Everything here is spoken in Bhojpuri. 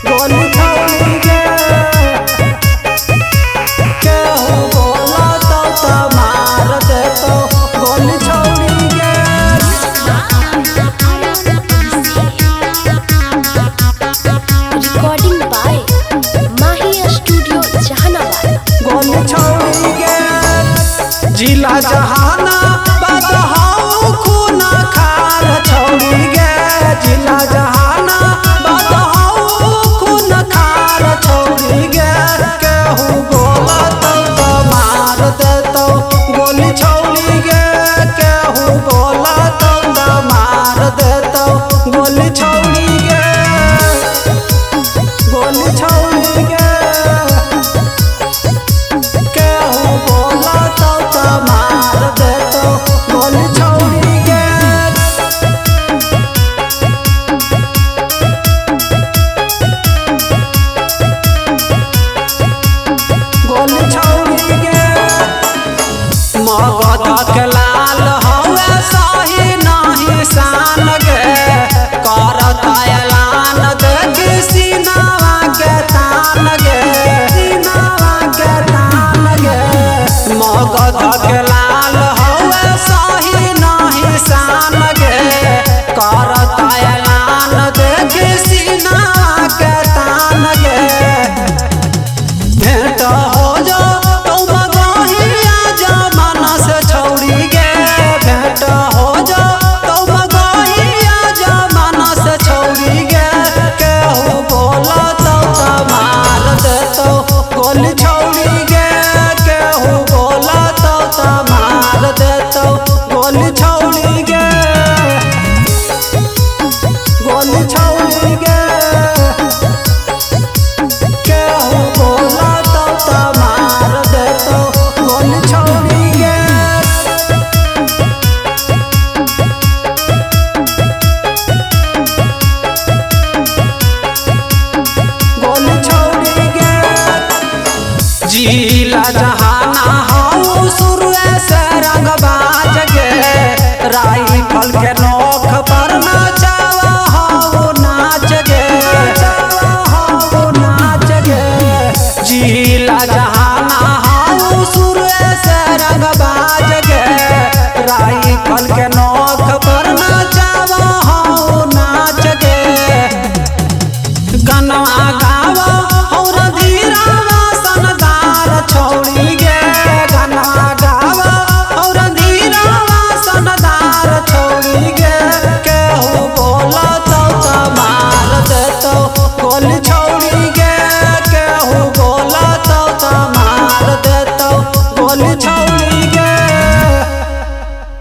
गोली छौड़ी गे केहू बोला तो मार देतो गोली छौड़ी गे। रिकॉर्डिंग बाय माहिया स्टूडियो जहानाबाद। गोली छौड़ी गे जिला जहानाबाद हाउ खून खार छौड़ी गे जिला जहानाबाद हाउ खून खार छौड़ी गे केहू बोला तो मार देतो गोली छौड़ी गे केहू बोला तो मार देतो गोली छौड़ी गे गोली छौड़ी गे केहू बोला तो मार देतो गोली छौड़ी गे। गोली छौड़ी गे मगध के लाल हवे सही नहीं शान गे करत ऐलान देखी सीनावा के तान गे सीनावा के तान गे मगध के लाल हवे सही नहीं शान गे करत ऐलान देखी सीनावा के तान गे। भेंट हो जा तुम गहिया जमाना से छौड़ी गे भेंट हो जा तुम गहिया जमाना से छौड़ी गे केहू बोला तो मार देतो गोली छौड़ी गे केहू बोला तो मार देतो गोली छौड़ी गे गोली छौड़ी गे केहू बोला तो मार देतो गोली छौड़ी गे। गोली छौड़ी गे जिला जहाना हाउ शुरुए से रंगबाज गे राइफल के नोक पर नाचावा हाउ नाच गे हाउ नाच गे जिला जहाना हाउ शुरुए से रंगबाज गे राइफल के नोक पर नाचावा हाउ नाच गे। गनवा गावा और धीरावा सनदार छौड़ी गे गनवा गावा और धीरावा सनदार छौड़ी गे केहू बोला तो मार देतो गोली छौड़ी गे केहू बोला तो मार देतो गोली छौड़ी